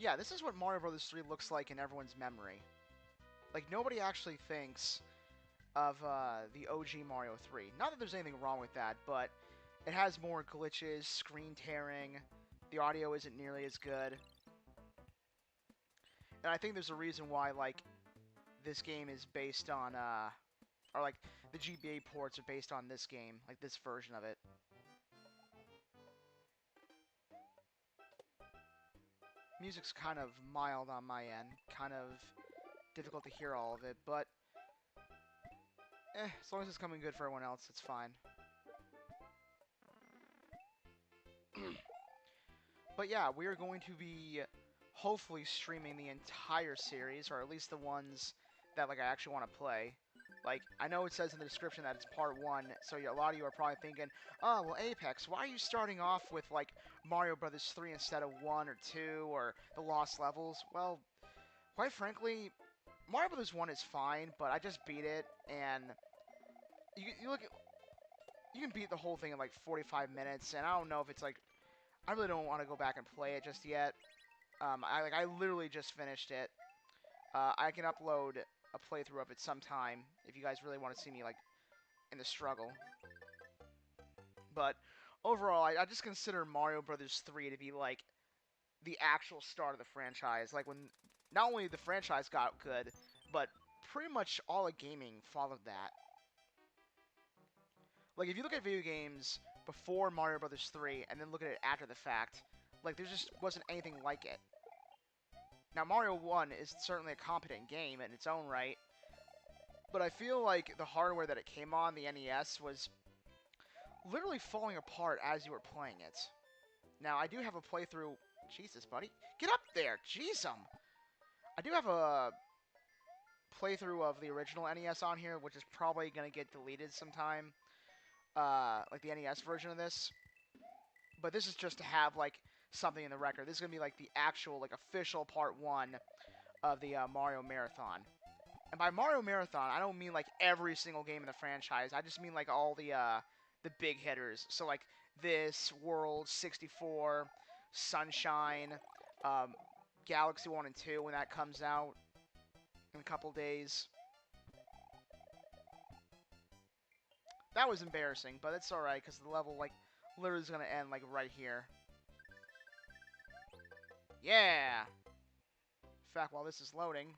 Yeah, this is what Mario Bros. 3 looks like in everyone's memory. Like, nobody actually thinks of the OG Mario 3. Not that there's anything wrong with that, but it has more glitches, screen tearing, the audio isn't nearly as good. And I think there's a reason why, like, this game is based on, or like, the GBA ports are based on this game, like this version of it. Music's kind of mild on my end, kind of difficult to hear all of it, but as long as it's coming good for everyone else, it's fine. But yeah, we are going to be hopefully streaming the entire series, or at least the ones that like I actually want to play. Like, I know it says in the description that it's part 1, so a lot of you are probably thinking, oh, well, Apex, why are you starting off with, like, Mario Bros. 3 instead of 1 or 2 or the Lost Levels? Well, quite frankly, Mario Bros. 1 is fine, but I just beat it, and you look at, you can beat the whole thing in, like, 45 minutes, and I don't know if it's, like, I really don't want to go back and play it just yet. I literally just finished it. I can upload a playthrough of it sometime if you guys really want to see me like in the struggle. But overall, I just consider Mario Bros. 3 to be like the actual start of the franchise. Like when not only the franchise got good, but pretty much all of gaming followed that. Like if you look at video games before Mario Bros. 3 and then look at it after the fact, like there just wasn't anything like it. Now, Mario 1 is certainly a competent game in its own right, but I feel like the hardware that it came on, the NES, was literally falling apart as you were playing it. Now, I do have a playthrough... Jesus, buddy. Get up there! Jeez, I do have a playthrough of the original NES on here, which is probably going to get deleted sometime. Like the NES version of this. But this is just to have, like, something in the record. This is going to be, like, the actual, like, official part 1 of the Mario Marathon. And by Mario Marathon, I don't mean, like, every single game in the franchise. I just mean, like, all the big hitters. So, like, this, World, 64, Sunshine, Galaxy 1 and 2 when that comes out in a couple days. That was embarrassing, but it's alright, because the level, like, literally is going to end, like, right here. Yeah! In fact, while this is loading...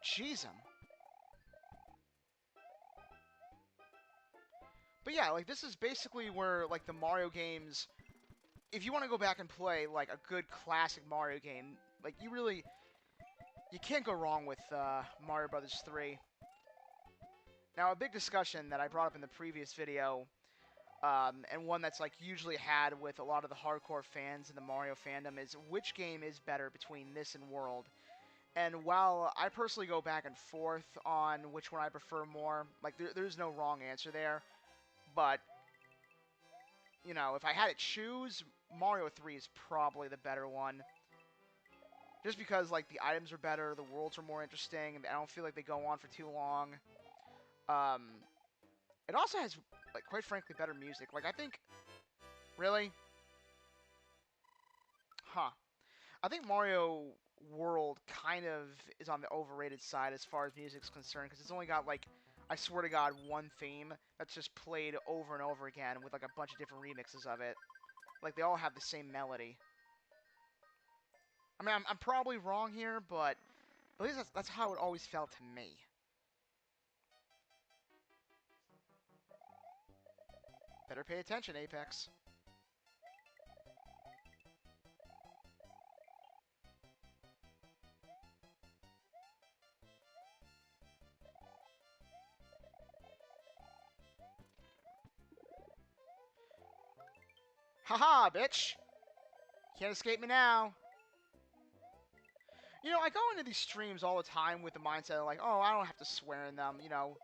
Jeez, But yeah, like, this is basically where, like, the Mario games... If you want to go back and play, like, a good classic Mario game, like, you can't go wrong with Mario Bros. 3. Now, a big discussion that I brought up in the previous video, and one that's, like, usually had with a lot of the hardcore fans in the Mario fandom, is which game is better between this and World. And while I personally go back and forth on which one I prefer more, like, there's no wrong answer there. But, you know, if I had to choose, Mario 3 is probably the better one. Just because, like, the items are better, the worlds are more interesting, and I don't feel like they go on for too long. It also has, like, quite frankly, better music. Like, I think... Really? Huh. I think Mario World kind of is on the overrated side as far as music's concerned, because it's only got, like... I swear to God, one theme that's just played over and over again with, like, a bunch of different remixes of it. Like, they all have the same melody. I mean, I'm probably wrong here, but at least that's how it always felt to me. Better pay attention, Apex. Haha, bitch! Can't escape me now. You know, I go into these streams all the time with the mindset of like, oh, I don't have to swear in them, you know.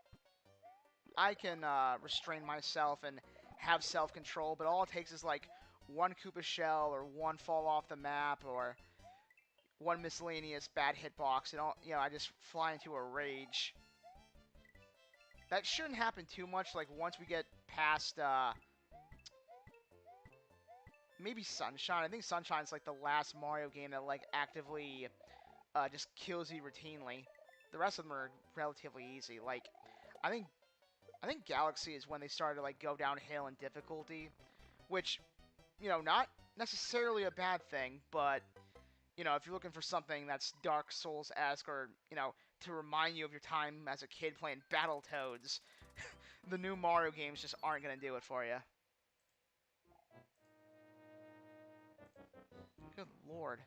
I can restrain myself and have self-control, but all it takes is like one Koopa shell or one fall off the map or one miscellaneous bad hitbox, and all, I just fly into a rage. That shouldn't happen too much. Like once we get past maybe Sunshine. I think Sunshine's like the last Mario game that like actively just kills you routinely. The rest of them are relatively easy. Like I think Galaxy is when they started to like go downhill in difficulty, which not necessarily a bad thing, but if you're looking for something that's Dark Souls-esque or, to remind you of your time as a kid playing Battletoads, the new Mario games just aren't going to do it for you. Good lord.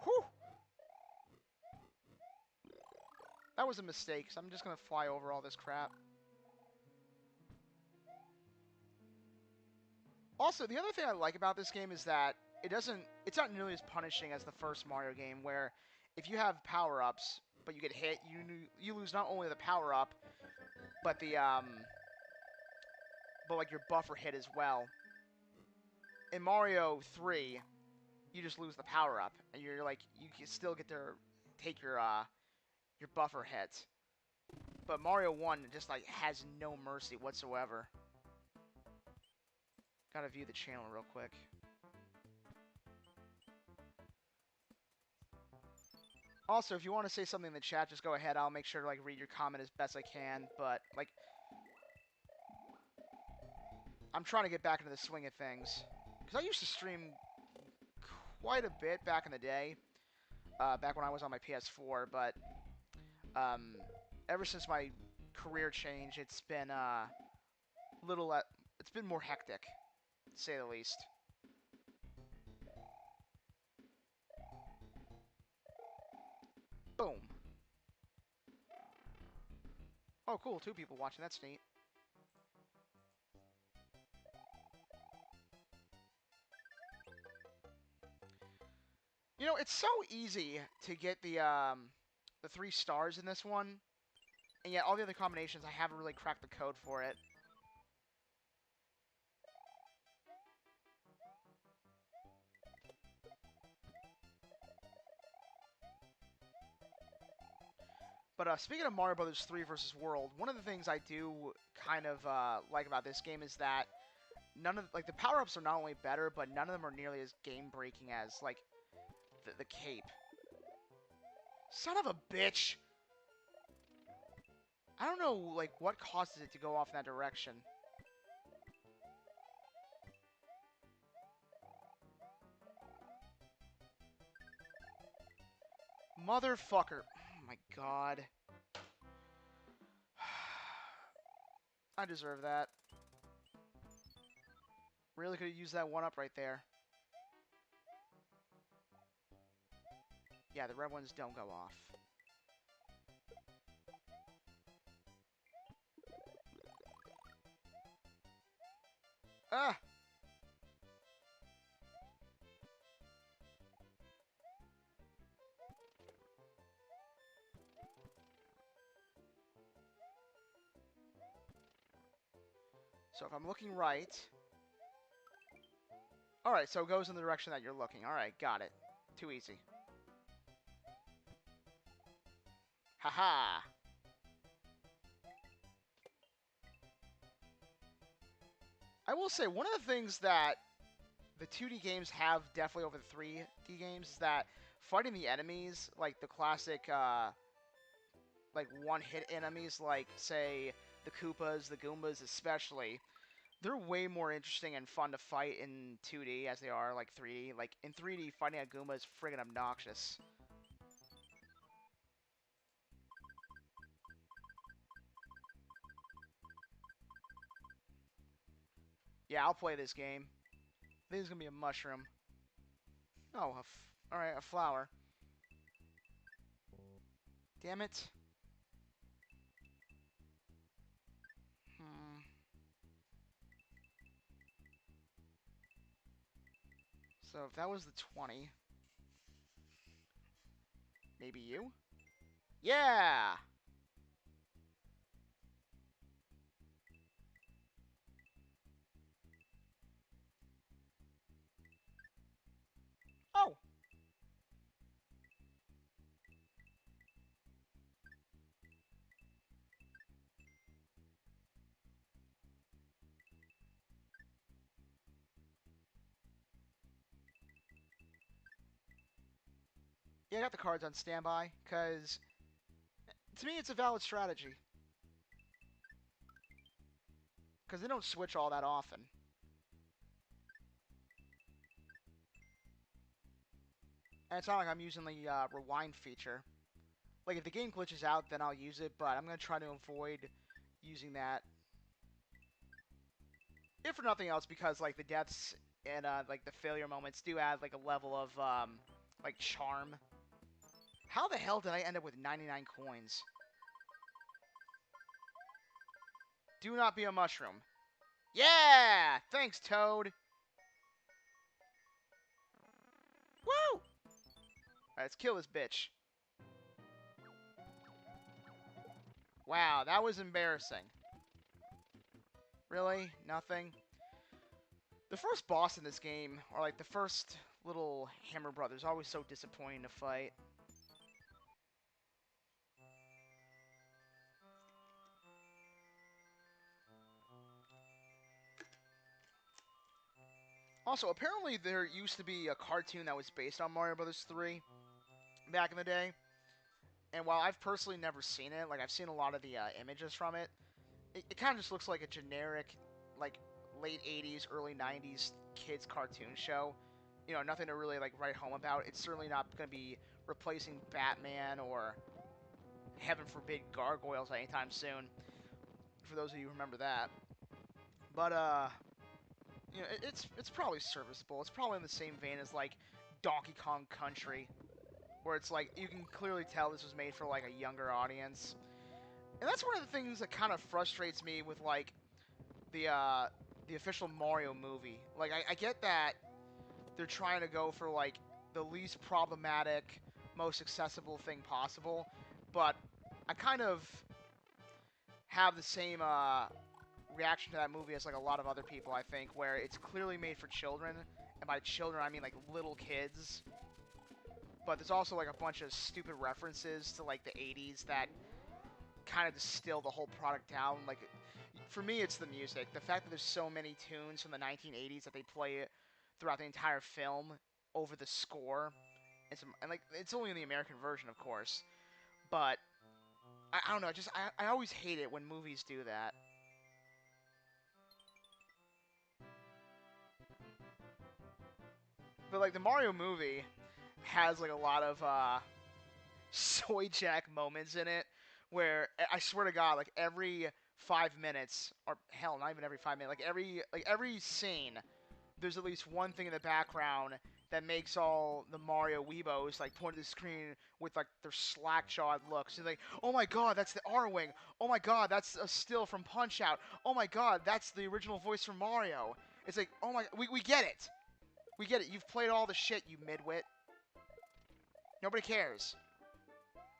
Whew! That was a mistake, so I'm just going to fly over all this crap. Also, the other thing I like about this game is that it's not nearly as punishing as the first Mario game, where if you have power-ups, but you get hit, you lose not only the power-up, but like your buffer hit as well. In Mario 3, you just lose the power-up, and you're like, you can still get to take your buffer hit. But Mario 1 just like has no mercy whatsoever. Gotta view the channel real quick. Also, if you want to say something in the chat, just go ahead. I'll make sure to like read your comment as best I can. But like, I'm trying to get back into the swing of things because I used to stream quite a bit back in the day, back when I was on my PS4. But ever since my career change, it's been it's been more hectic, to say the least. Boom. Oh, cool. 2 people watching. That's neat. It's so easy to get the 3 stars in this one, and yet all the other combinations, I haven't really cracked the code for it. But speaking of Mario Brothers 3 versus World, one of the things I do kind of like about this game is that the power-ups are not only better, but none of them are nearly as game-breaking as like the cape. Son of a bitch! I don't know like what causes it to go off in that direction. Motherfucker. Oh my god. I deserve that. Really could have used that 1-up right there. Yeah, the red ones don't go off. Ah! So if I'm looking right... Alright, so it goes in the direction that you're looking. Alright, got it. Too easy. Haha! I will say, one of the things that the 2D games have definitely over the 3D games is that fighting the enemies, like the classic, like one-hit enemies, like, say, the Koopas, the Goombas especially, they're way more interesting and fun to fight in 2D as they are, like, 3D. Like, in 3D, fighting a Goomba is friggin' obnoxious. Yeah, I'll play this game. I think it's gonna be a mushroom. Oh, alright, a flower. Damn it. So if that was the 20... Maybe you? Yeah! Yeah, I got the cards on standby, because to me it's a valid strategy. Because they don't switch all that often. And it's not like I'm using the rewind feature. Like, if the game glitches out, then I'll use it, but I'm going to try to avoid using that. If for nothing else, because, like, the deaths and, like, the failure moments do add, like, a level of, like, charm. How the hell did I end up with 99 coins? Do not be a mushroom. Yeah! Thanks, Toad! Woo! Alright, let's kill this bitch. Wow, that was embarrassing. Really? Nothing? The first boss in this game, or like the first little Hammer Brothers, always so disappointing to fight. Also, apparently there used to be a cartoon that was based on Mario Brothers 3 back in the day. And while I've personally never seen it, like I've seen a lot of the images from it, it kind of just looks like a generic, like, late 80s, early 90s kids cartoon show. You know, nothing to really, like, write home about. It's certainly not going to be replacing Batman or, heaven forbid, Gargoyles anytime soon, for those of you who remember that. But, you know, it's probably serviceable. It's probably in the same vein as, like, Donkey Kong Country, where it's like, you can clearly tell this was made for, like, a younger audience. And that's one of the things that kind of frustrates me with, like, the official Mario movie. Like, I get that they're trying to go for, like, the least problematic, most accessible thing possible, but I kind of have the same reaction to that movie as, like, a lot of other people, I think, where it's clearly made for children, and by children I mean, like, little kids, but there's also, like, a bunch of stupid references to, like, the 80s that kind of distill the whole product down. Like, for me, it's the music. The fact that there's so many tunes from the 1980s that they play throughout the entire film over the score, and like, it's only in the American version, of course, but I don't know. I always hate it when movies do that. But like, the Mario movie has like a lot of soy jack moments in it, where I swear to God, like every 5 minutes, or hell, not even every 5 minutes, like every scene, there's at least one thing in the background that makes all the Mario weebos like point to the screen with like their slack-jawed looks. They're like, "Oh my God, that's the R-wing! Oh my God, that's a still from Punch Out! Oh my God, that's the original voice from Mario!" It's like, oh my, we get it, we get it. You've played all the shit, you midwit. Nobody cares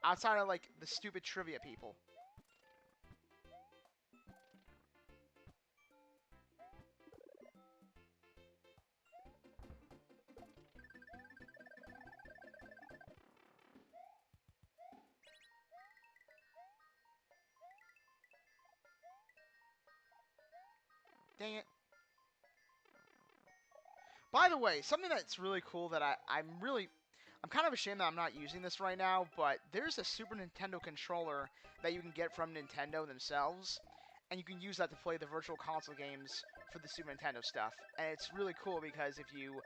outside of like the stupid trivia people. Dang it. By the way, something that's really cool that I'm kind of ashamed that I'm not using this right now, but there's a Super Nintendo controller that you can get from Nintendo themselves, and you can use that to play the Virtual Console games for the Super Nintendo stuff. And it's really cool because if you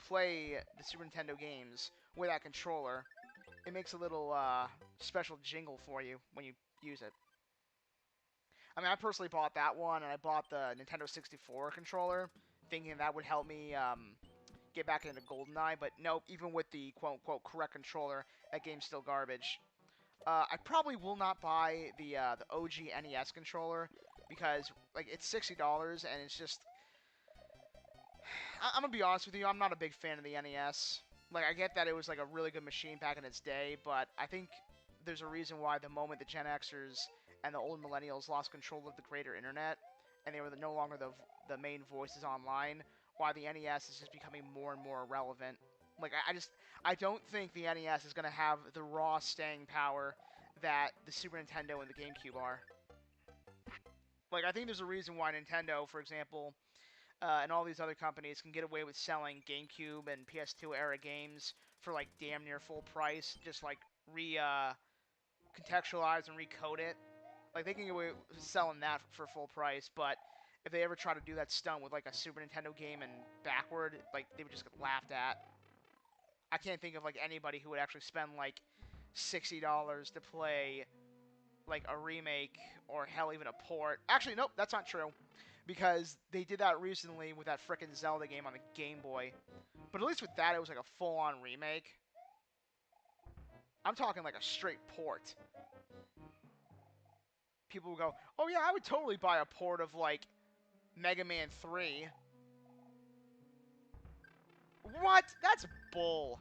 play the Super Nintendo games with that controller, it makes a little special jingle for you when you use it. I mean, I personally bought that one, and I bought the Nintendo 64 controller, thinking that would help me get back into GoldenEye, but nope, even with the quote-unquote correct controller, that game's still garbage. I probably will not buy the OG NES controller, because like it's $60, and it's just... I'm gonna be honest with you, I'm not a big fan of the NES. Like, I get that it was like a really good machine back in its day, but I think there's a reason why the moment the Gen Xers and the old millennials lost control of the greater internet, and they were no longer the main voices online, why the NES is just becoming more and more irrelevant. Like, I don't think the NES is going to have the raw staying power that the Super Nintendo and the GameCube are. Like, I think there's a reason why Nintendo, for example, and all these other companies can get away with selling GameCube and PS2 era games for like damn near full price, just like contextualize and recode it. Like, they can get away with selling that for full price, but if they ever try to do that stunt with like a Super Nintendo game and backward, like, they would just get laughed at. I can't think of like anybody who would actually spend like $60 to play like a remake or hell even a port. Actually, nope, that's not true, because they did that recently with that frickin' Zelda game on the Game Boy. But at least with that, it was like a full-on remake. I'm talking like a straight port. People will go, oh yeah, I would totally buy a port of like Mega Man 3. What? That's bull.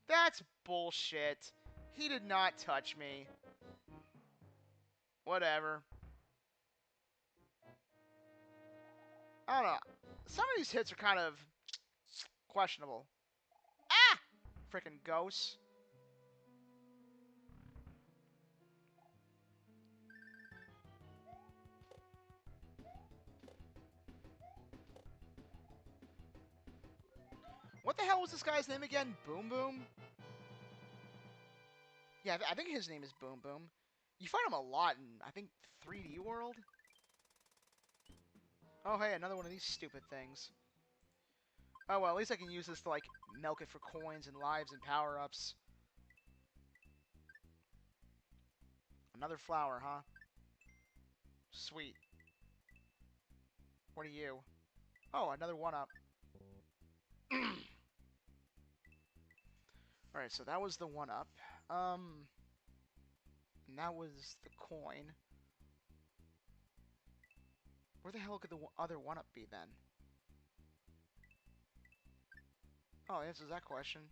That's bullshit. He did not touch me. Whatever. I don't know. Some of these hits are kind of questionable. Ah! Frickin' ghosts. What the hell was this guy's name again? Boom Boom? Yeah, I think his name is Boom Boom. You find him a lot in, I think, 3D World? Oh, hey, another one of these stupid things. Oh, well, at least I can use this to, like, milk it for coins and lives and power-ups. Another flower, huh? Sweet. What are you? Oh, another one-up. Alright, so that was the one-up. And that was the coin. Where the hell could the other one-up be, then? Oh, the answer is that question.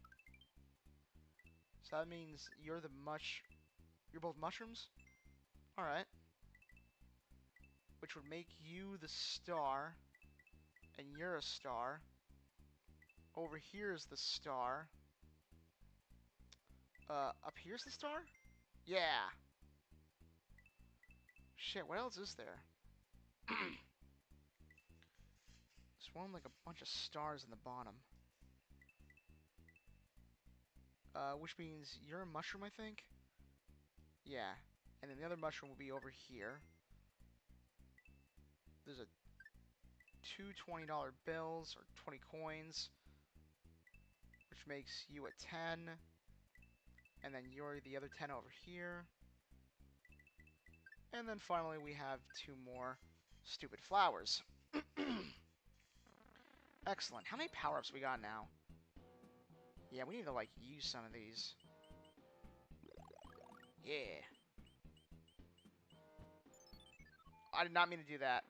So that means you're the You're both mushrooms? Alright. Which would make you the star. And you're a star. Over here is the star. Up here's the star? Yeah. Shit, what else is there? There's one like a bunch of stars in the bottom. Which means you're a mushroom, I think? Yeah. And then the other mushroom will be over here. There's a two $20 bills, or 20 coins. Which makes you a 10. And then you're the other 10 over here. And then finally we have two more stupid flowers. Excellent. How many power-ups we got now? Yeah, we need to, like, use some of these. Yeah. I did not mean to do that.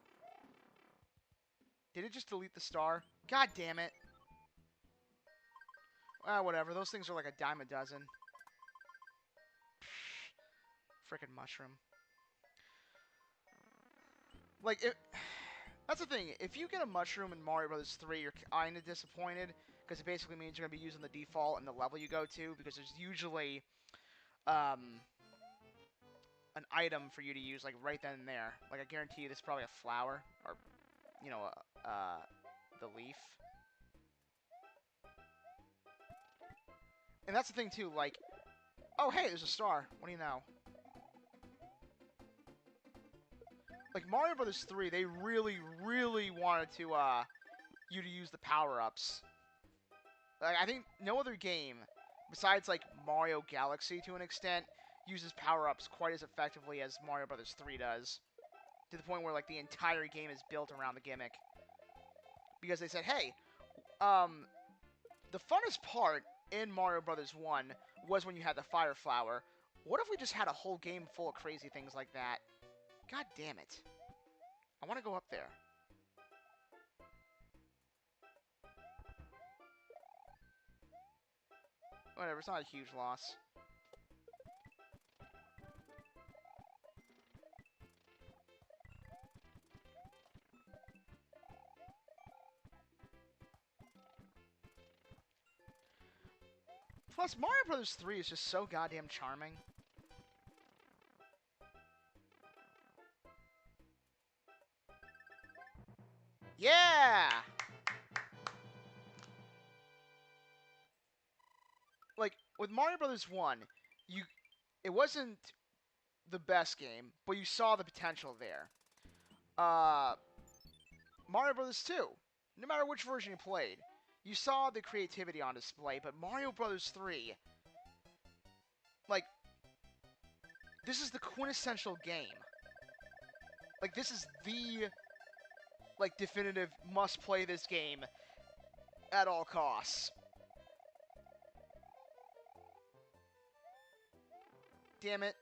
Did it just delete the star? God damn it. Ah, whatever. Those things are like a dime a dozen. Frickin' mushroom. Like, that's the thing. If you get a mushroom in Mario Bros. 3, you're kind of disappointed, because it basically means you're going to be using the default and the level you go to, because there's usually an item for you to use, like, right then and there. Like, I guarantee you this is probably a flower, or, you know, the leaf. And that's the thing, too, like, oh, hey, there's a star. What do you know? Like, Mario Bros. 3, they really, really wanted to, you to use the power-ups. Like, I think no other game, besides, like, Mario Galaxy, to an extent, uses power-ups quite as effectively as Mario Bros. 3 does. To the point where, like, the entire game is built around the gimmick. Because they said, hey, the funnest part in Mario Bros. 1 was when you had the Fire Flower. What if we just had a whole game full of crazy things like that? God damn it. I want to go up there. Whatever, it's not a huge loss. Plus, Mario Bros. 3 is just so goddamn charming. Yeah! with Mario Brothers 1, it wasn't the best game, but you saw the potential there. Mario Brothers 2, no matter which version you played, you saw the creativity on display, but Mario Brothers 3, like, this is the quintessential game. Like, this is the, like, definitive must-play this game at all costs. Damn it.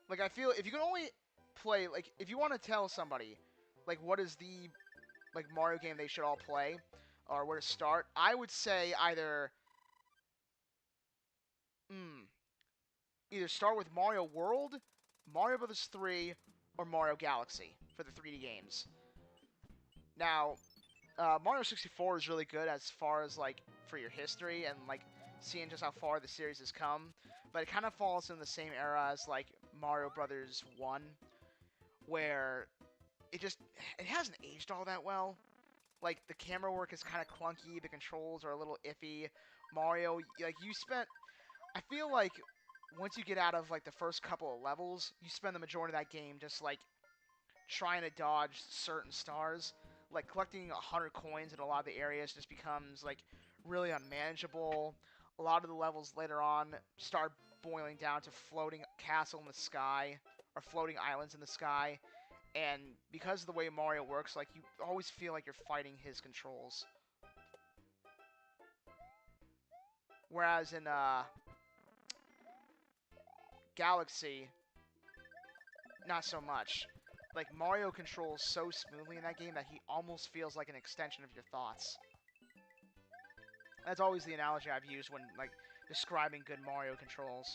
Like, I feel if you can only play, like, if you want to tell somebody, like, what is the, like, Mario game they should all play, or where to start, I would say either start with Mario World, Mario Bros. 3, or Mario Galaxy for the 3D games. Now, Mario 64 is really good as far as, like, for your history and, like, seeing just how far the series has come, but it kind of falls in the same era as, like, Mario Brothers 1, where it hasn't aged all that well. Like, the camera work is kind of clunky, the controls are a little iffy. Mario, like, I feel like once you get out of, like, the first couple of levels, you spend the majority of that game just, like, trying to dodge certain stars. Like, collecting 100 coins in a lot of the areas just becomes, like, really unmanageable. A lot of the levels later on start boiling down to floating castle in the sky, or floating islands in the sky. And because of the way Mario works, like, you always feel like you're fighting his controls. Whereas in, Galaxy, not so much. Like, Mario controls so smoothly in that game that he almost feels like an extension of your thoughts. That's always the analogy I've used when, like, describing good Mario controls.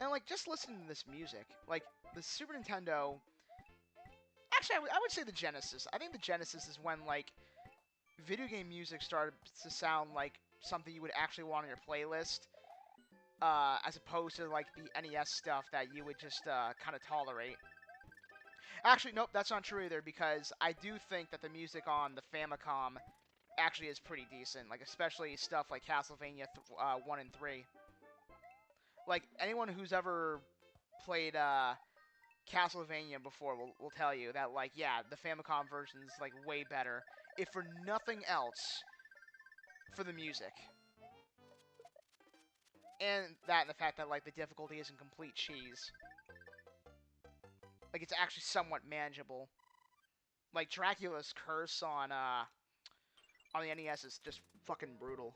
And, like, just listening to this music, like, the Super Nintendo... Actually, I would say the Genesis. I think the Genesis is when, like, video game music started to sound like something you would actually want on your playlist, as opposed to, like, the NES stuff that you would just kind of tolerate. Actually, nope, that's not true either, because I do think that the music on the Famicom actually is pretty decent, like, especially stuff like Castlevania 1 and 3. Like, anyone who's ever played Castlevania before will tell you that, like, yeah, the Famicom version is, like, way better, if for nothing else, for the music. And the fact that, like, the difficulty isn't complete cheese. Like, it's actually somewhat manageable. Like, Dracula's Curse on the NES is just fucking brutal.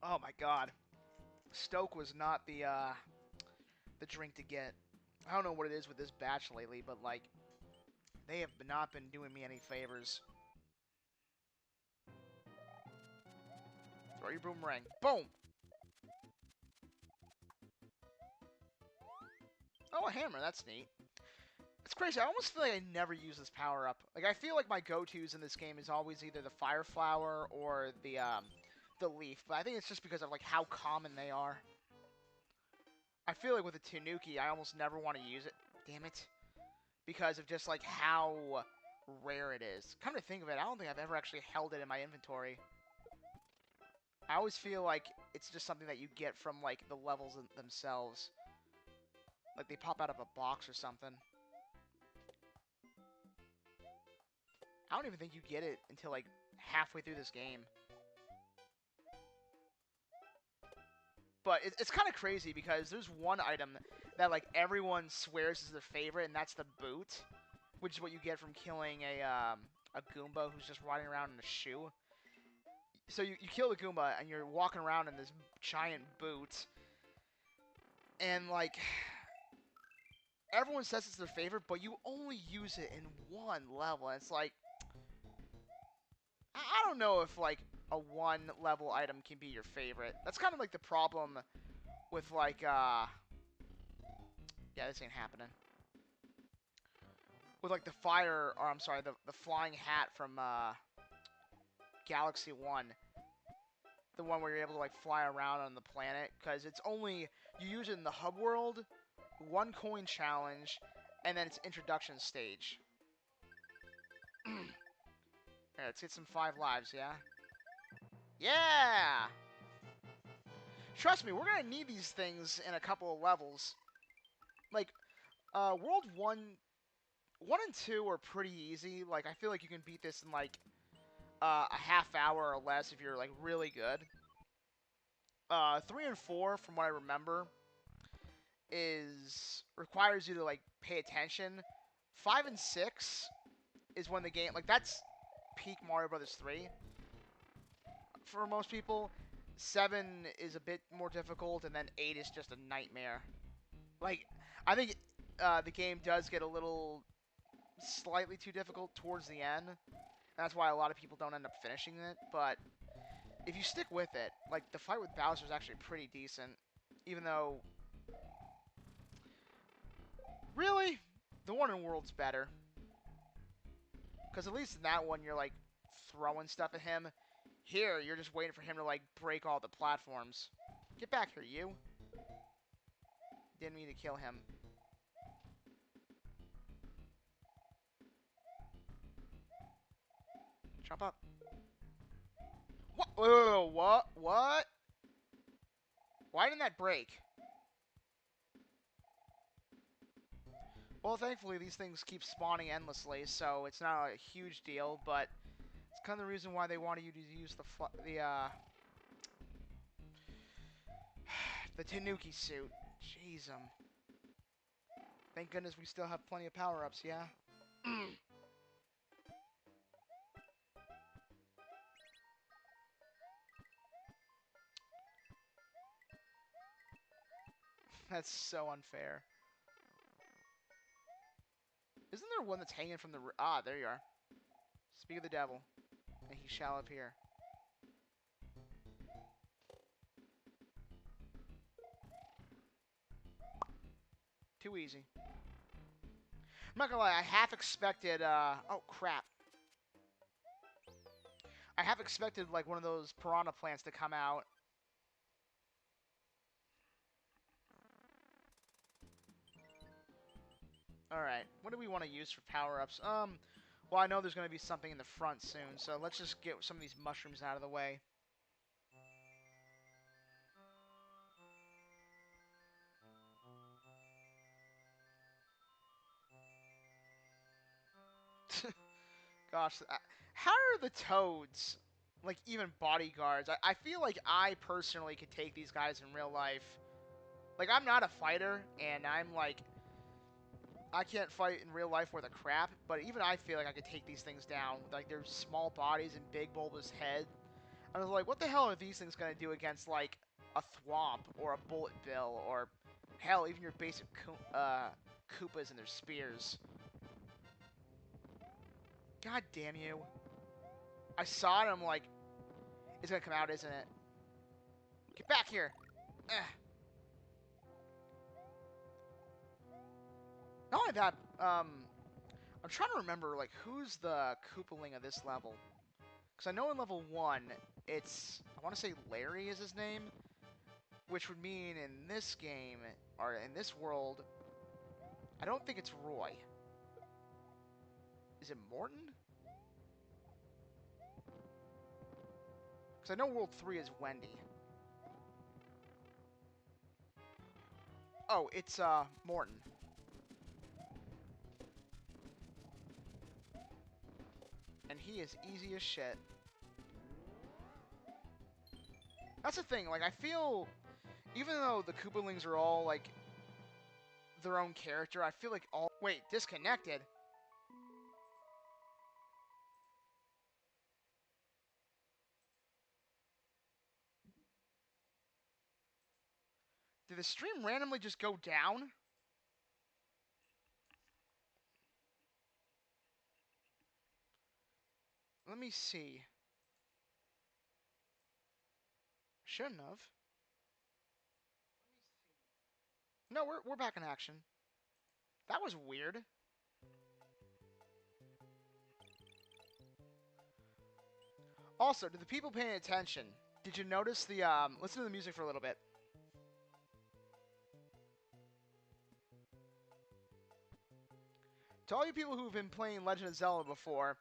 Oh my god. Stoke was not the drink to get. I don't know what it is with this batch lately, but, like, they have not been doing me any favors. Throw your boomerang. Boom! Oh, a hammer. That's neat. It's crazy. I almost feel like I never use this power-up. Like, I feel like my go-tos in this game is always either the Fire Flower or the Leaf. But I think it's just because of, like, how common they are. I feel like with the Tanuki, I almost never want to use it. Damn it. Because of just, like, how rare it is. Come to think of it, I don't think I've ever actually held it in my inventory. I always feel like it's just something that you get from, like, the levels themselves. Like, they pop out of a box or something. I don't even think you get it until, like, halfway through this game. But it's kind of crazy because there's one item that, like, everyone swears is their favorite, and that's the boot, which is what you get from killing a Goomba who's just riding around in a shoe. So you kill the Goomba, and you're walking around in this giant boot, and, like, everyone says it's their favorite, but you only use it in one level, and it's like, I don't know if, like, a one-level item can be your favorite. That's kind of like the problem with, like, yeah, this ain't happening. With, like, the flying hat from, Galaxy 1. The one where you're able to, like, fly around on the planet. Because it's only, you use it in the hub world, 1 coin challenge, and then its introduction stage. Alright, let's get some 5 lives, yeah? Yeah! Trust me, we're gonna need these things in a couple of levels. Like, World 1 and 2 are pretty easy. Like, I feel like you can beat this in, like, a half hour or less if you're, like, really good. 3 and 4, from what I remember, requires you to, like, pay attention. 5 and 6 is when the game, like, that's peak Mario Brothers 3 for most people. 7 is a bit more difficult, and then 8 is just a nightmare. Like, I think the game does get a little slightly too difficult towards the end. That's why a lot of people don't end up finishing it, but if you stick with it, like, the fight with Bowser is actually pretty decent, even though, really, the one in World's better. Because at least in that one, you're, like, throwing stuff at him. Here, you're just waiting for him to, like, break all the platforms. Get back here, you. Didn't mean to kill him. Jump up. What? Whoa, what? What? Why didn't that break? Well, thankfully, these things keep spawning endlessly, so it's not a huge deal, but it's kind of the reason why they wanted you to use the Tanuki suit. Jeez, thank goodness we still have plenty of power-ups, yeah? That's so unfair. Isn't there one that's hanging from the... Ah, there you are. Speak of the devil, and he shall appear. Too easy. I'm not gonna lie, I half expected, oh, crap. I half expected, like, one of those piranha plants to come out. Alright, what do we want to use for power-ups? Well, I know there's going to be something in the front soon, so let's just get some of these mushrooms out of the way. Gosh, how are the toads, like, even bodyguards? I feel like I personally could take these guys in real life. Like, I'm not a fighter, and I'm, like, I can't fight in real life worth a crap, but even I feel like I could take these things down. Like, their small bodies and big bulbous head. I was like, what the hell are these things going to do against, like, a Thwomp or a Bullet Bill or, hell, even your basic Koopas and their spears? God damn you. I saw it and I'm like, it's going to come out, isn't it? Get back here! Ugh. Not only that, I'm trying to remember, like, who's the Koopaling of this level? Because I know in level 1, it's, I want to say Larry is his name, which would mean in this game, or in this world, I don't think it's Roy. Is it Morton? Because I know World 3 is Wendy. Oh, it's, Morton. And he is easy as shit. That's the thing, like, I feel, even though the Koopalings are all, like, their own character, I feel like all... Wait, disconnected? Did the stream randomly just go down? Let me see. Shouldn't have. No, we're back in action. That was weird. Also, to the people paying attention, did you notice the, listen to the music for a little bit. you people who've been playing Legend of Zelda before,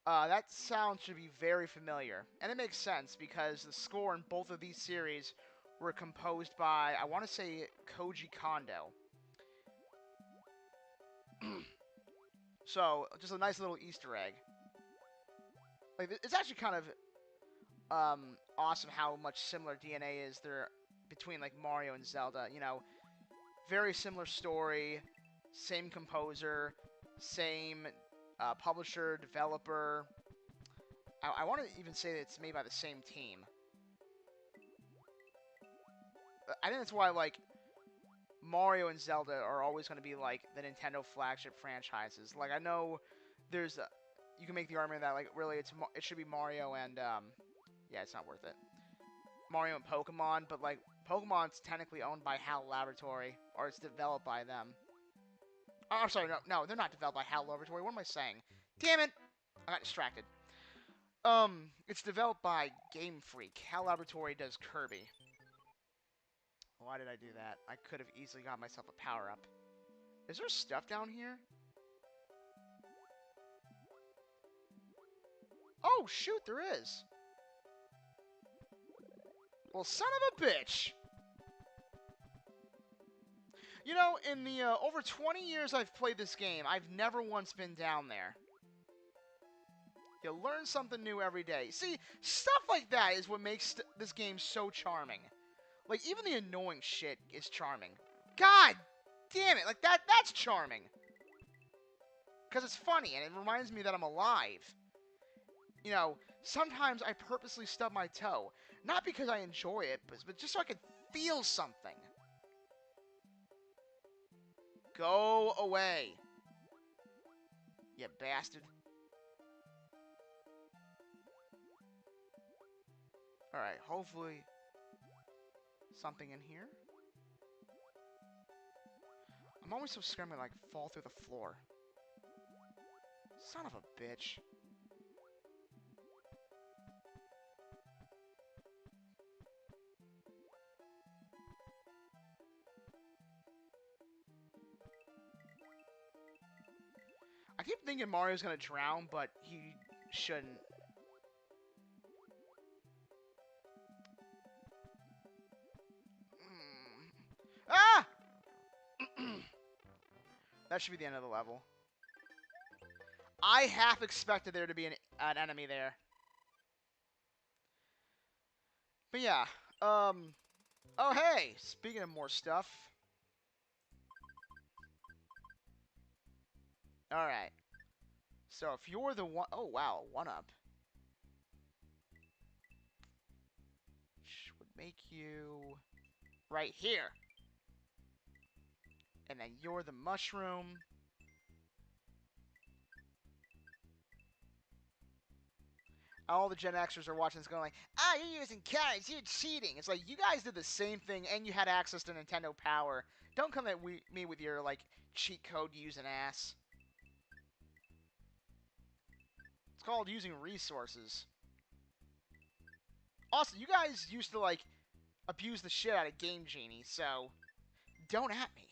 that sound should be very familiar. And it makes sense, because the score in both of these series were composed by, I want to say, Koji Kondo. So, just a nice little Easter egg. Like, it's actually kind of awesome how much similar DNA is there between, like, Mario and Zelda. You know, very similar story, same composer, same publisher, developer. I want to even say that it's made by the same team. I think that's why, like, Mario and Zelda are always going to be, like, the Nintendo flagship franchises. Like, I know there's you can make the argument that, like, really it should be Mario and yeah, it's not worth it. Mario and Pokemon, but, like, Pokemon's technically owned by HAL Laboratory, or it's developed by them. Oh, I'm sorry, no, they're not developed by HAL Laboratory. What am I saying? Damn it! I got distracted. It's developed by Game Freak. HAL Laboratory does Kirby. Why did I do that? I could have easily got myself a power-up. Is there stuff down here? Oh, shoot, there is. Well, son of a bitch! You know, in the over 20 years I've played this game, I've never once been down there. You learn something new every day. See, stuff like that is what makes this game so charming. Like, even the annoying shit is charming. God damn it, like, that's charming. Because it's funny, and it reminds me that I'm alive. You know, sometimes I purposely stub my toe. Not because I enjoy it, but just so I can feel something. Go away. You bastard. Alright, hopefully something in here. I'm always so scared I'm gonna, like, fall through the floor. Son of a bitch. I keep thinking Mario's gonna drown, but he shouldn't. Ah! That should be the end of the level. I half expected there to be an enemy there. But yeah, oh hey, speaking of more stuff. Alright. So if you're the one, oh wow, 1-up. Which would make you right here. And then you're the mushroom. All the Gen Xers are watching this going like, ah, you're using cards, you're cheating. It's like, you guys did the same thing and you had access to Nintendo Power. Don't come at me with your, like, cheat code using ass. It's called using resources. Also, you guys used to, like, abuse the shit out of Game Genie, so don't at me.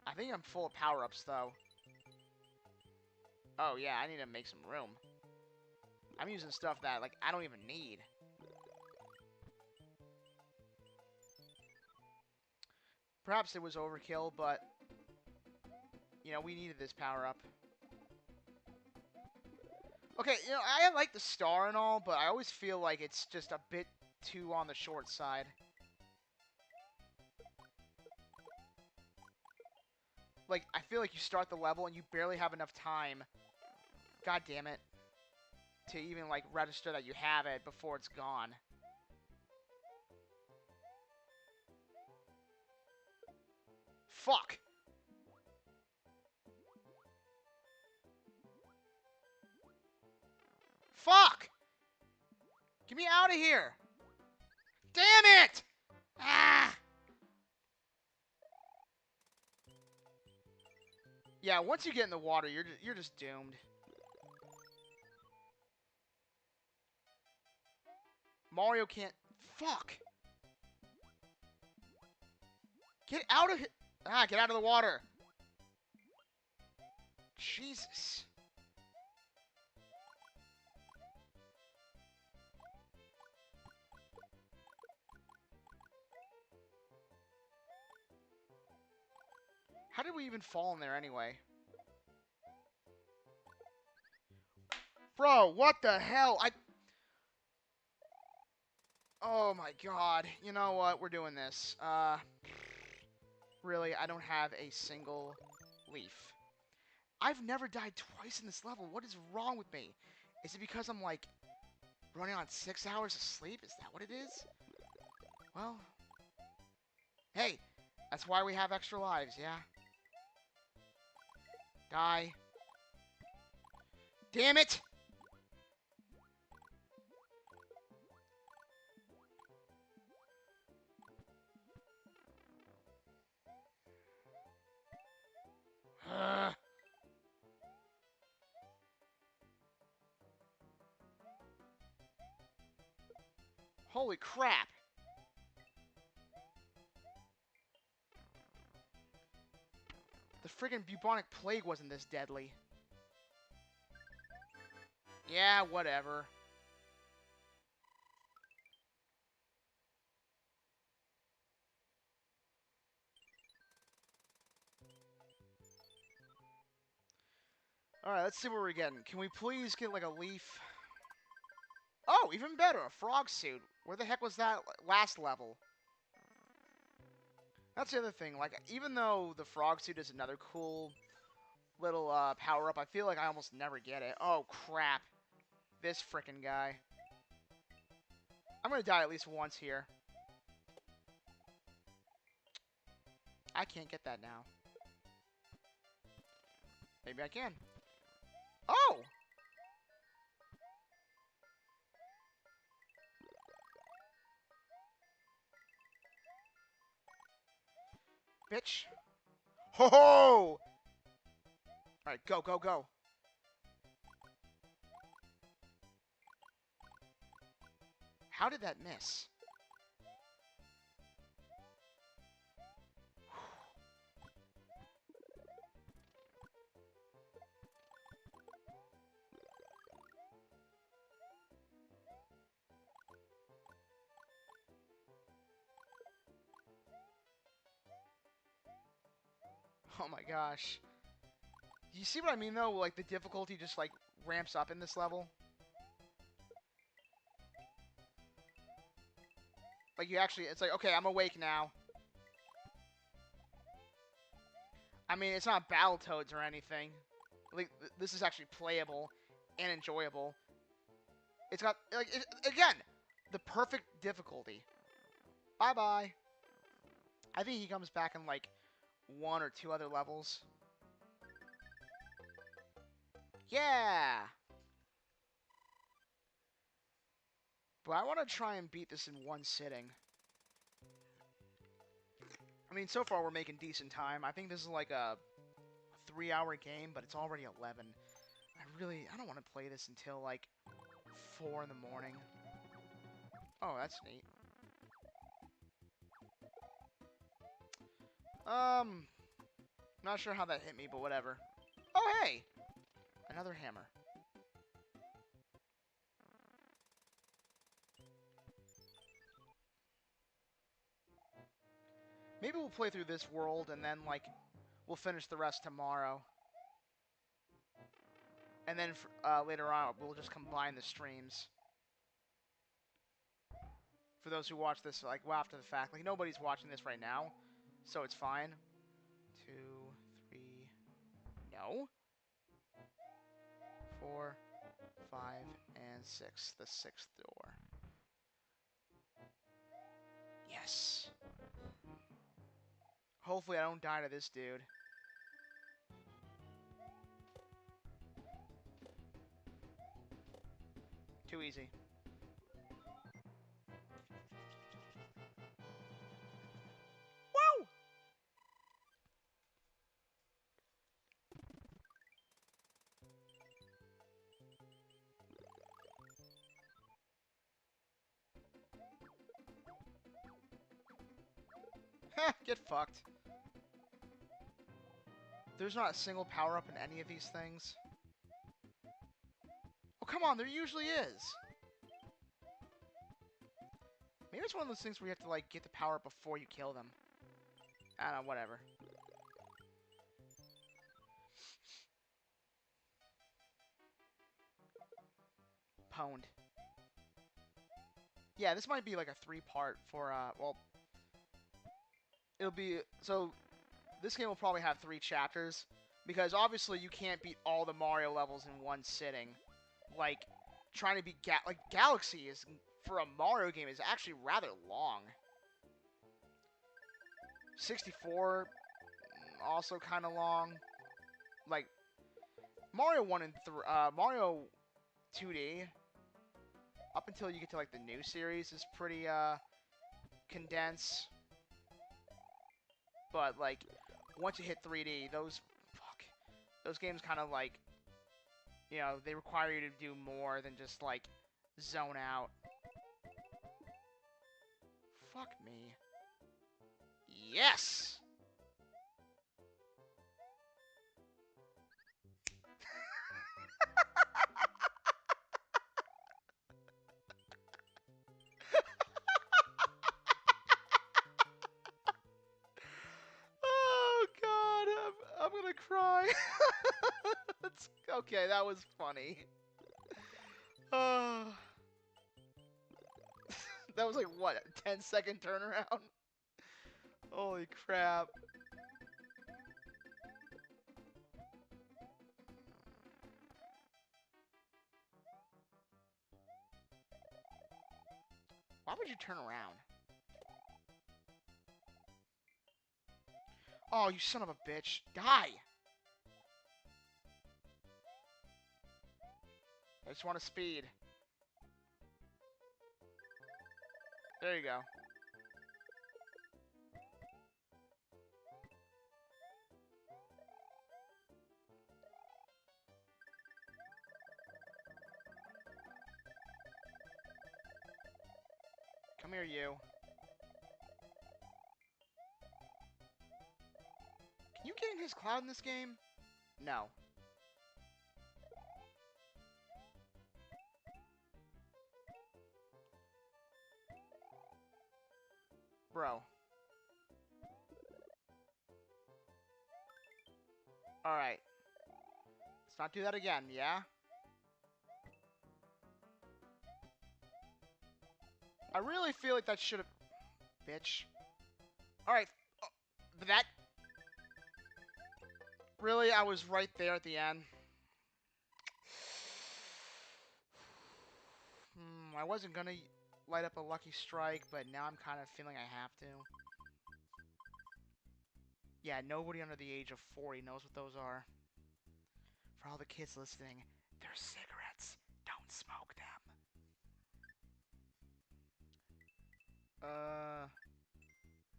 I think I'm full of power-ups, though. Oh, yeah, I need to make some room. I'm using stuff that, like, I don't even need. Perhaps it was overkill, but, you know, we needed this power-up. Okay, you know, I like the star and all, but I always feel like it's just a bit too on the short side. Like, I feel like you start the level and you barely have enough time, god damn it, to even, like, register that you have it before it's gone. Fuck! Fuck! Get me out of here! Damn it! Ah! Yeah, once you get in the water, you're just doomed. Mario can't... Fuck! Get out of here! Ah, get out of the water! Jesus. How did we even fall in there anyway? Bro, what the hell? Oh my god. You know what? We're doing this. Really, I don't have a single leaf. I've never died twice in this level. What is wrong with me? Is it because I'm, like, running on 6 hours of sleep? Is that what it is? Well, hey, that's why we have extra lives, yeah? Die. Damn it! Holy crap! The friggin' bubonic plague wasn't this deadly. Yeah, whatever. Alright, let's see what we're getting. Can we please get, like, a leaf? Oh, even better, a frog suit. Where the heck was that last level? That's the other thing. Like, even though the frog suit is another cool little power-up, I feel like I almost never get it. Oh, crap. This frickin' guy. I'm gonna die at least once here. I can't get that now. Maybe I can. Oh! Bitch. Ho ho! Alright, go, go, go. How did that miss? Oh my gosh. You see what I mean, though? Like, the difficulty just, like, ramps up in this level. Like, you actually... It's like, okay, I'm awake now. I mean, it's not Battletoads or anything. Like, this is actually playable and enjoyable. It's got, like, again, the perfect difficulty. Bye-bye. I think he comes back in, like, 1 or 2 other levels. Yeah! But I want to try and beat this in one sitting. I mean, so far we're making decent time. I think this is like a 3-hour game, but it's already 11. I don't want to play this until like 4 in the morning. Oh, that's neat. Not sure how that hit me, but whatever. Oh, hey! Another hammer. Maybe we'll play through this world, and then, like, we'll finish the rest tomorrow. And then, later on, we'll just combine the streams. For those who watch this, like, well, after the fact. Like, nobody's watching this right now, so it's fine. 2, 3... No? 4, 5, and 6. The 6th door. Yes! Hopefully I don't die to this dude. Too easy. Woo! Heh, get fucked. There's not a single power-up in any of these things. Oh, come on, there usually is. Maybe it's one of those things where you have to, like, get the power-up before you kill them. I don't know, whatever. Pwned. Yeah, this might be, like, a 3-part for, well... It'll be... So, this game will probably have 3 chapters. Because, obviously, you can't beat all the Mario levels in one sitting. Like, trying to beat... Galaxy is... For a Mario game, is actually rather long. 64... Also kind of long. Like, Mario 1 and Mario 2D... Up until you get to, like, the new series is pretty, condensed. But, like, once you hit 3D, those games kind of, like, you know, they require you to do more than just, like, zone out. Fuck me. Yes! Oh, God, I'm gonna cry. Okay, that was funny. That was like, what, a 10-second turnaround? Holy crap. Why would you turn around? Oh, you son of a bitch. Die! I just want to speed. There you go. Come here, you. Can you get in his cloud in this game? No. Bro. Alright. Let's not do that again, yeah? I really feel like that should have... Bitch. Alright. But that... Really? I was right there at the end. I wasn't gonna light up a lucky strike, but now I'm kind of feeling I have to. Yeah, nobody under the age of 40 knows what those are. For all the kids listening, they're cigarettes. Don't smoke them.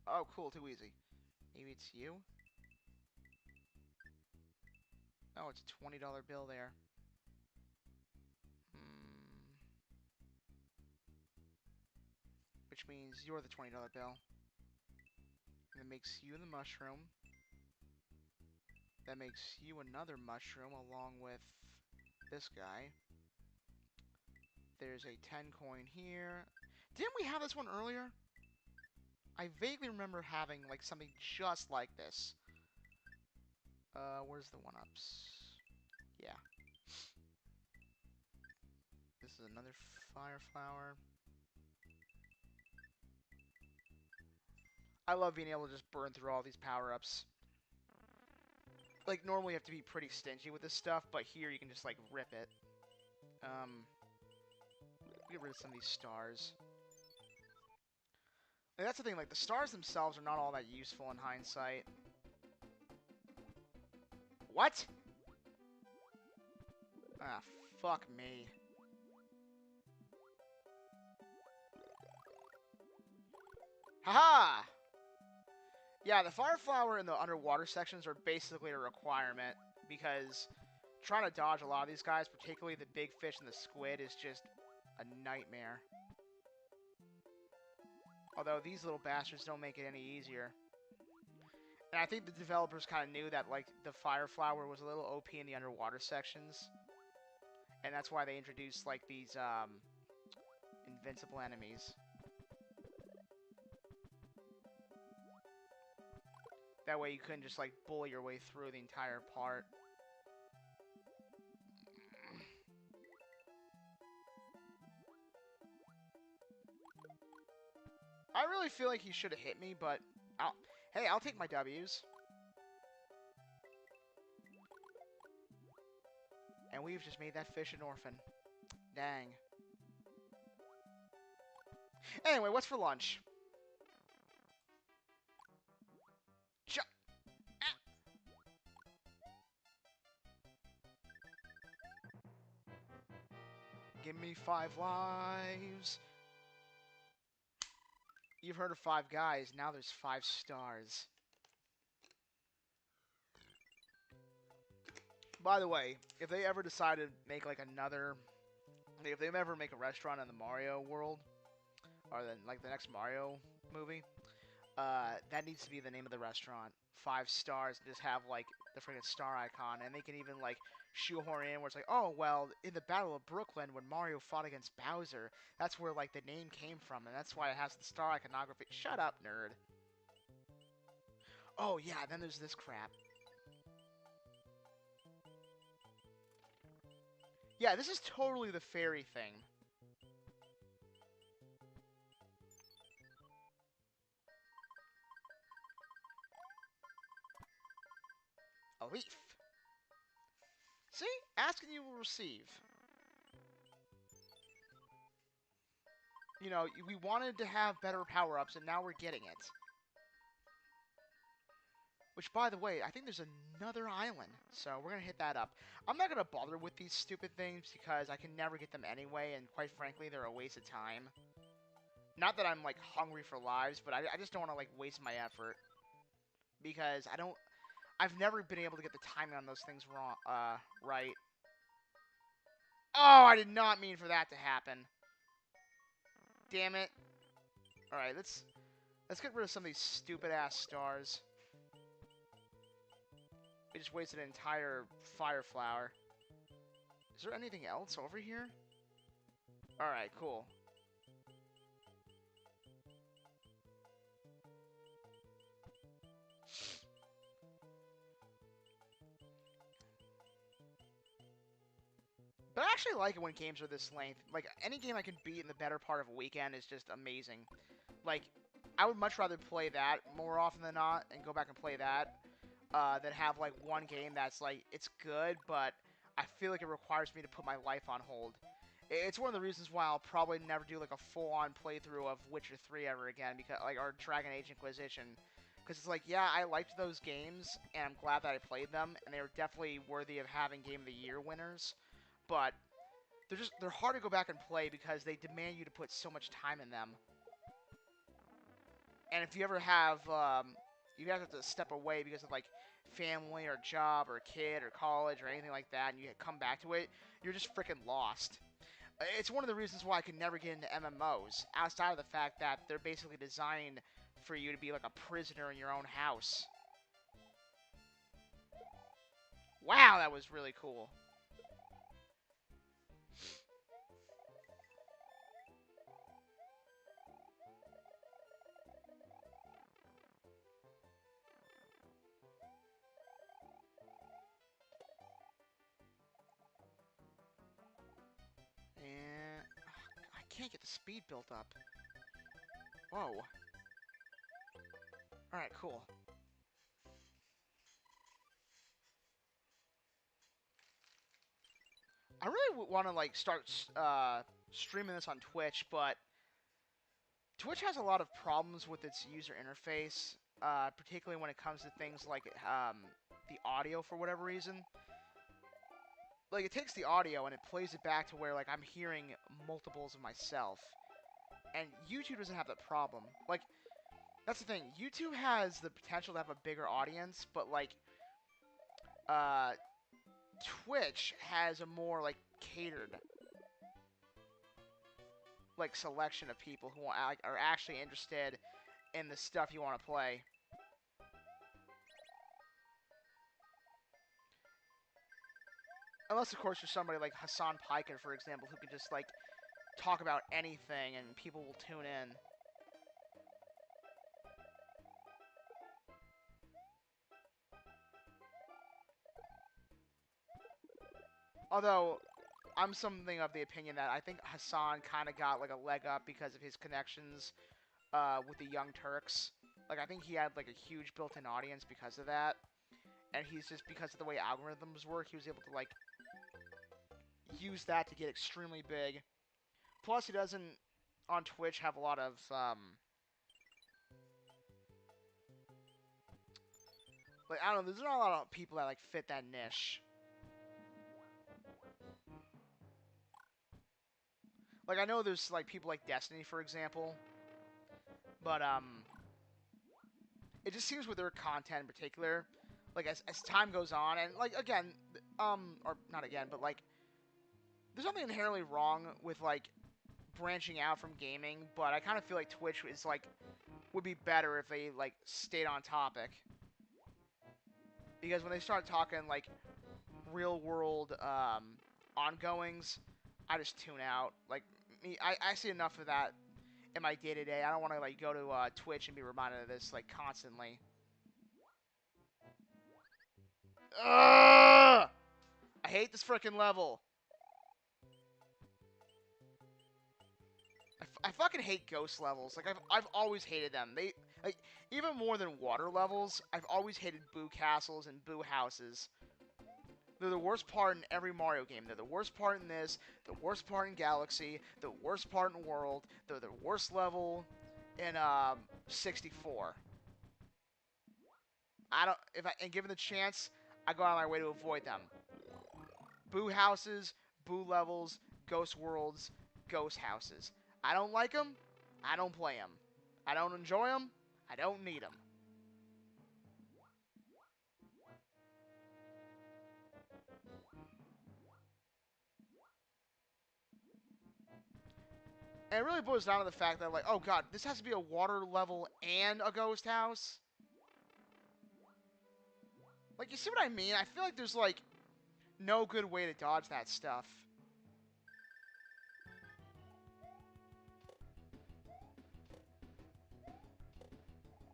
Oh, cool, too easy. Maybe it's you? Oh, it's a $20 bill there. Which means you're the $20 bill. And that makes you the mushroom. That makes you another mushroom along with this guy. There's a 10 coin here. Didn't we have this one earlier? I vaguely remember having like something just like this. Where's the 1-ups? Yeah. This is another fire flower. I love being able to just burn through all these power-ups. Like, normally you have to be pretty stingy with this stuff, but here you can just, like, rip it. Get rid of some of these stars. And that's the thing, like, the stars themselves are not all that useful in hindsight. What? Ah, fuck me. Haha! Yeah, the fire flower and the underwater sections are basically a requirement, because trying to dodge a lot of these guys, particularly the big fish and the squid, is just a nightmare. Although these little bastards don't make it any easier. And I think the developers kind of knew that, like, the Fire Flower was a little OP in the underwater sections. And that's why they introduced, like, these, invincible enemies. That way you couldn't just, like, bully your way through the entire part. I really feel like he should have hit me, but hey, I'll take my W's. And we've just made that fish an orphan. Dang. Anyway, what's for lunch? Give me 5 lives. You've heard of 5 guys, now there's 5 stars. By the way, if they ever decide to make like another... If they ever make a restaurant in the Mario world, or then like the next Mario movie, that needs to be the name of the restaurant. 5 stars, and just have like the freaking star icon, and they can even like shoehorn in where it's like, oh well, in the Battle of Brooklyn when Mario fought against Bowser, that's where like the name came from, and that's why it has the star iconography. Shut up, nerd. Oh yeah, then there's this crap. Yeah, this is totally the fairy thing. A leaf. See? Ask and you will receive. You know, we wanted to have better power-ups, and now we're getting it. Which, by the way, I think there's another island, so we're going to hit that up. I'm not going to bother with these stupid things, because I can never get them anyway, and quite frankly, they're a waste of time. Not that I'm, like, hungry for lives, but I just don't want to, like, waste my effort. Because I've never been able to get the timing on those things wrong, right. Oh, I did not mean for that to happen. Damn it. Alright, let's get rid of some of these stupid-ass stars. We just wasted an entire fire flower. Is there anything else over here? Alright, cool. But I actually like it when games are this length. Like, any game I can beat in the better part of a weekend is just amazing. Like, I would much rather play that more often than not and go back and play that than have, like, one game that's, like, it's good, but I feel like it requires me to put my life on hold. It's one of the reasons why I'll probably never do, like, a full-on playthrough of Witcher 3 ever again, because, like, or Dragon Age Inquisition. Because it's like, yeah, I liked those games, and I'm glad that I played them, and they were definitely worthy of having Game of the Year winners. But they're hard to go back and play because they demand you to put so much time in them. And if you ever have, you have to step away because of like family or job or kid or college or anything like that, and you come back to it, you're just freaking lost. It's one of the reasons why I can never get into MMOs, outside of the fact that they're basically designed for you to be like a prisoner in your own house. Wow, that was really cool. And I can't get the speed built up. Whoa. Alright, cool. I really want to like start streaming this on Twitch, but Twitch has a lot of problems with its user interface, particularly when it comes to things like the audio for whatever reason. Like, it takes the audio and it plays it back to where like I'm hearing multiples of myself, and YouTube doesn't have that problem. Like, that's the thing. YouTube has the potential to have a bigger audience, but like Twitch has a more like catered like selection of people who are actually interested in the stuff you want to play. Unless, of course, you're somebody like Hassan Piker, for example, who can just, like, talk about anything and people will tune in. Although, I'm something of the opinion that I think Hassan kind of got, like, a leg up because of his connections with the Young Turks. Like, I think he had, like, a huge built-in audience because of that. And he's just, because of the way algorithms work, he was able to, like, use that to get extremely big. Plus, he doesn't, on Twitch, have a lot of, like, I don't know, there's not a lot of people that, like, fit that niche. Like, I know there's, like, people like Destiny, for example. But, it just seems with their content in particular, like, as time goes on, and, like, again, or not again, but, like, there's nothing inherently wrong with, like, branching out from gaming, but I kind of feel like Twitch is, like, would be better if they, like, stayed on topic. Because when they start talking, like, real-world, ongoings, I just tune out. Like, I see enough of that in my day-to-day. I don't want to, like, go to, Twitch and be reminded of this, like, constantly. Ugh! I hate this freaking level. I fucking hate ghost levels. Like, I've always hated them. They, like, even more than water levels, I've always hated boo castles and boo houses. They're the worst part in every Mario game. They're the worst part in this, the worst part in Galaxy, the worst part in World. They're the worst level in, 64. And given the chance, I go out of my way to avoid them. Boo houses, boo levels, ghost worlds, ghost houses. I don't like them. I don't play them. I don't enjoy them. I don't need them. And it really boils down to the fact that, like, oh god, this has to be a water level and a ghost house? Like, you see what I mean? I feel like there's, like, no good way to dodge that stuff.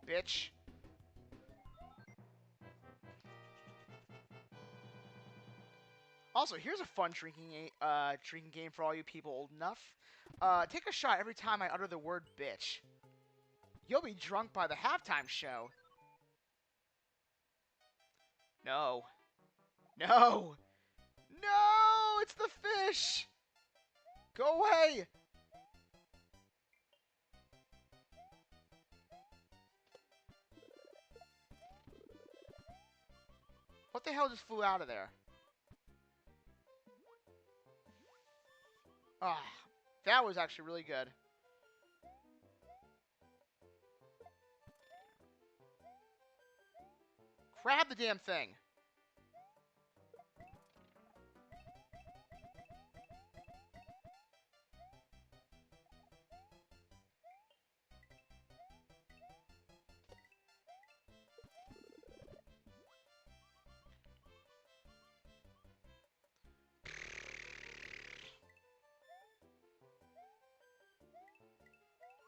Bitch. Also, here's a fun drinking game for all you people old enough. Take a shot every time I utter the word bitch. You'll be drunk by the halftime show. No. No! No! It's the fish! Go away! What the hell just flew out of there? Ah, that was actually really good. Grab the damn thing.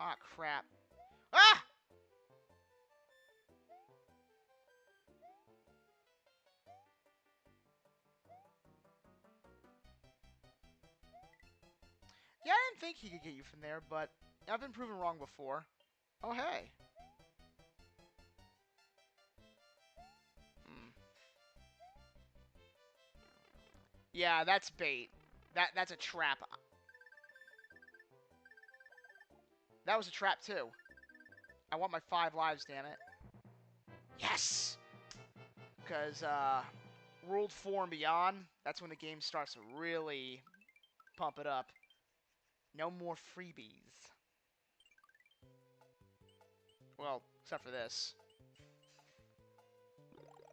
Ah, crap. Ah! Yeah, I didn't think he could get you from there, but I've been proven wrong before. Oh, hey. Hmm. Yeah, that's bait. That's a trap. That was a trap, too. I want my 5 lives, damn it. Yes! Because, World 4 and beyond, that's when the game starts to really pump it up. No more freebies. Well, except for this.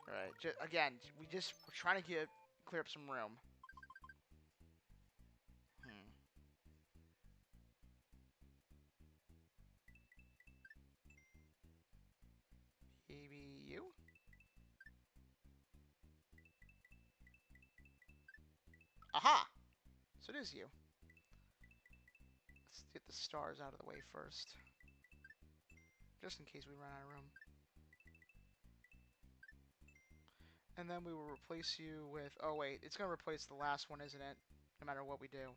Alright, again, we're trying to clear up some room. Hmm. Maybe you? Aha! So it is you. Let's get the stars out of the way first. Just in case we run out of room. And then we will replace you with... Oh, wait. It's going to replace the last one, isn't it? No matter what we do.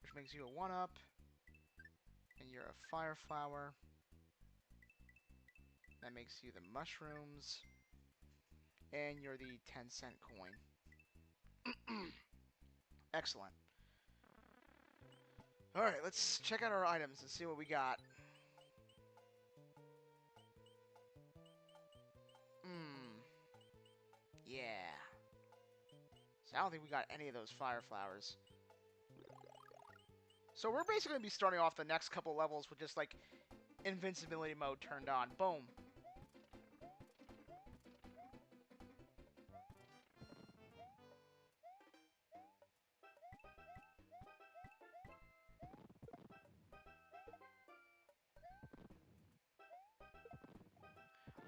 Which makes you a 1-up. And you're a fire flower. That makes you the mushrooms. And you're the 10-cent coin. Excellent. Alright, let's check out our items and see what we got. Yeah. So I don't think we got any of those fire flowers. So we're basically going to be starting off the next couple levels with just, like, invincibility mode turned on. Boom.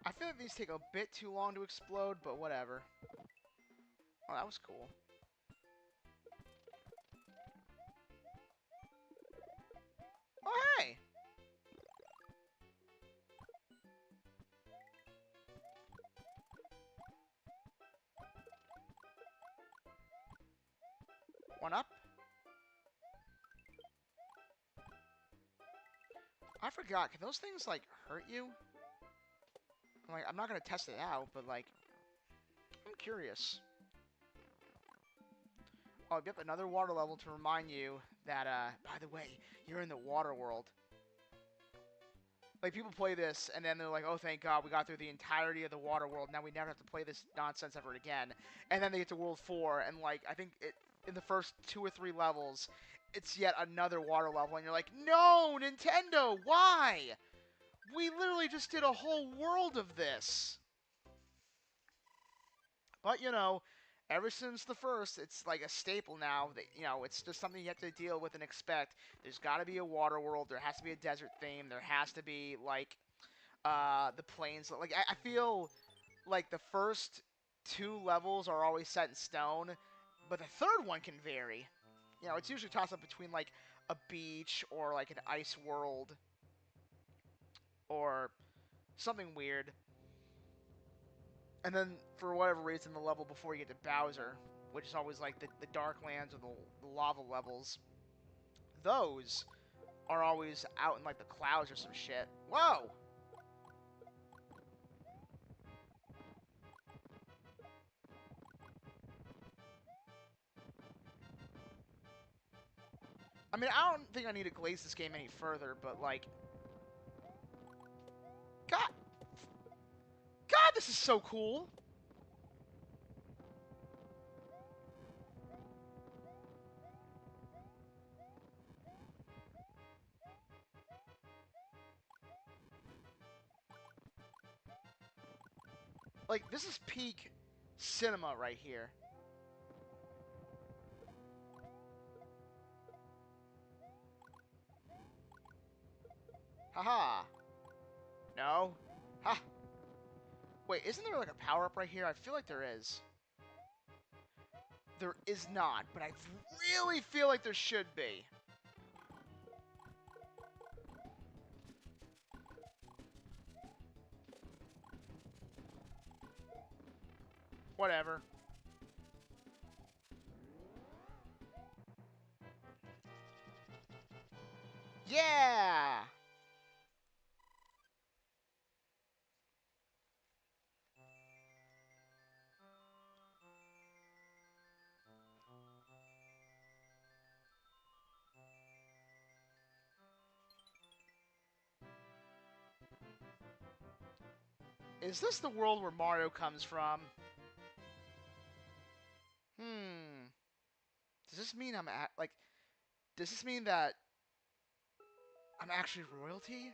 I feel like these take a bit too long to explode, but whatever. Oh, that was cool. Oh, hey! One up. I forgot. Can those things, like, hurt you? I'm not going to test it out, but, like, I'm curious. Oh, yep, another water level to remind you that, by the way, you're in the water world. Like, people play this, and then they're like, oh, thank God, we got through the entirety of the water world, now we never have to play this nonsense ever again. And then they get to World 4, and, like, I think in the first 2 or 3 levels, it's yet another water level, and you're like, no, Nintendo, why? We literally just did a whole world of this. But, you know, ever since the first, it's like a staple now. That, you know, it's just something you have to deal with and expect. There's got to be a water world. There has to be a desert theme. There has to be, like, the plains. Like, I feel like the first 2 levels are always set in stone, but the third one can vary. You know, it's usually tossed up between, like, a beach or, like, an ice world or something weird. And then, for whatever reason, the level before you get to Bowser, which is always like the Dark Lands or the lava levels, those are always out in like the clouds or some shit. Whoa! I mean, I don't think I need to glaze this game any further, but like... God! God, this is so cool! Like, this is peak cinema right here. Haha! No? Ha! Wait, isn't there like a power-up right here? I feel like there is. There is not, but I really feel like there should be. Whatever. Yeah! Is this the world where Mario comes from? Does this mean does this mean that I'm actually royalty?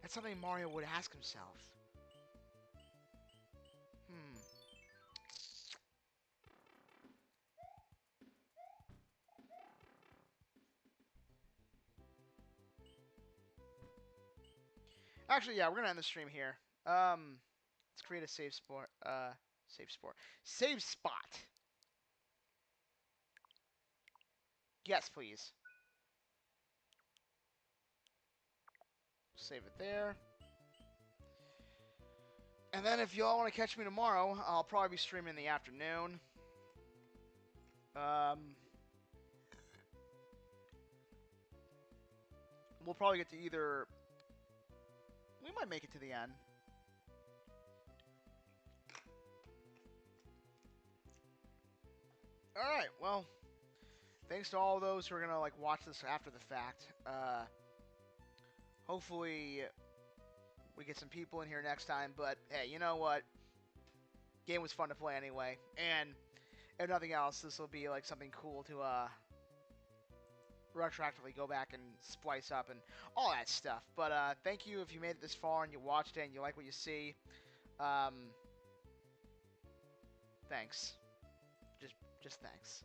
That's something Mario would ask himself. Actually, yeah, we're gonna end the stream here. Let's create a save spot. Save sport. Save spot. Yes, please. Save it there. And then if y'all want to catch me tomorrow, I'll probably be streaming in the afternoon. We'll probably get to either... We might make it to the end. Alright, well... Thanks to all those who are going to like watch this after the fact. Hopefully... we get some people in here next time, but hey, you know what? Game was fun to play anyway. And if nothing else, this will be like something cool to retroactively go back and splice up and all that stuff. But thank you if you made it this far and you watched it and you like what you see. Thanks. Just thanks.